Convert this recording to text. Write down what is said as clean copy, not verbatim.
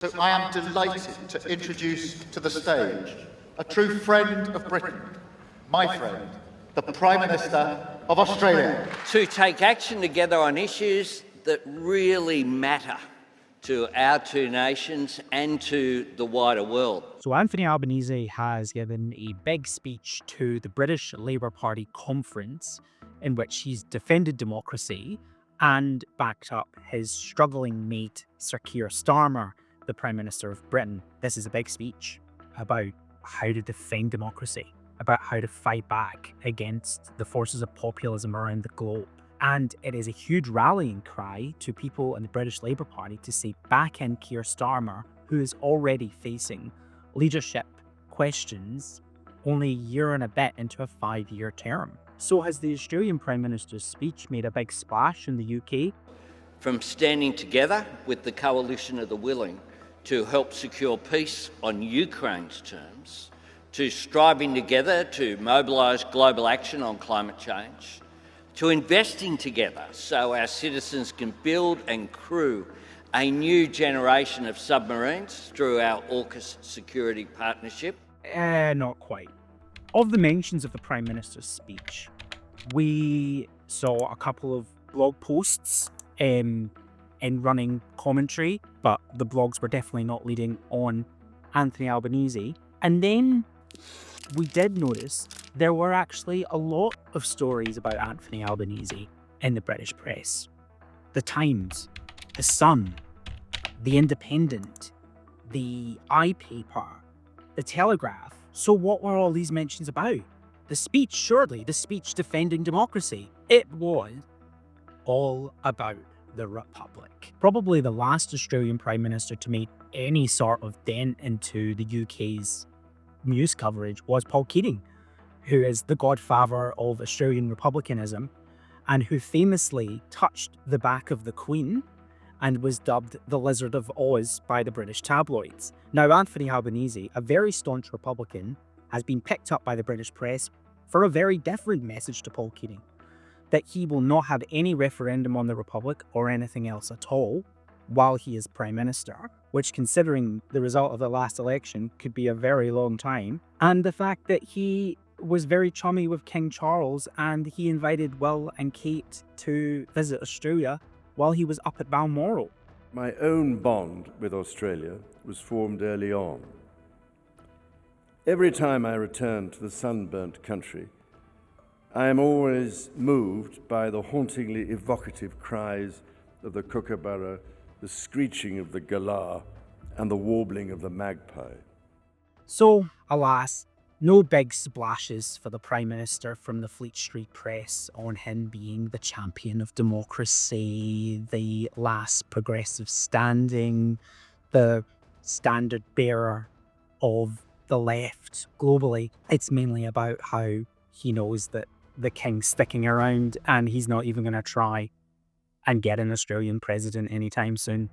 So I am delighted to introduce to the stage a true friend of Britain, my friend, the Prime Minister of Australia. To take action together on issues that really matter to our two nations and to the wider world. So Anthony Albanese has given a big speech to the British Labour Party conference in which he's defended democracy and backed up his struggling mate, Sir Keir Starmer, the Prime Minister of Britain. This is a big speech about how to defend democracy, about how to fight back against the forces of populism around the globe. And it is a huge rallying cry to people in the British Labour Party to say back in Keir Starmer, who is already facing leadership questions only a year and a bit into a 5-year term. So has the Australian Prime Minister's speech made a big splash in the UK? From standing together with the coalition of the willing to help secure peace on Ukraine's terms, to striving together to mobilise global action on climate change, to investing together so our citizens can build and crew a new generation of submarines through our AUKUS security partnership. Not quite. Of the mentions of the Prime Minister's speech, we saw a couple of blog posts in running commentary, but the blogs were definitely not leading on Anthony Albanese. And then we did notice there were actually a lot of stories about Anthony Albanese in the British press. The Times, The Sun, The Independent, the iPaper, The Telegraph. So what were all these mentions about? The speech, surely, the speech defending democracy. It was all about the Republic. Probably the last Australian Prime Minister to make any sort of dent into the UK's news coverage was Paul Keating, who is the godfather of Australian republicanism and who famously touched the back of the Queen and was dubbed the Lizard of Oz by the British tabloids. Now, Anthony Albanese, a very staunch Republican, has been picked up by the British press for a very different message to Paul Keating, that he will not have any referendum on the Republic or anything else at all while he is Prime Minister, which, considering the result of the last election, could be a very long time, and the fact that he was very chummy with King Charles and he invited Will and Kate to visit Australia while he was up at Balmoral. My own bond with Australia was formed early on. Every time I return to the sunburnt country, I am always moved by the hauntingly evocative cries of the kookaburra, the screeching of the galah, and the warbling of the magpie. So, alas, no big splashes for the Prime Minister from the Fleet Street press on him being the champion of democracy, the last progressive standing, the standard bearer of the left globally. It's mainly about how he knows that the king's sticking around and he's not even going to try and get an Australian president anytime soon.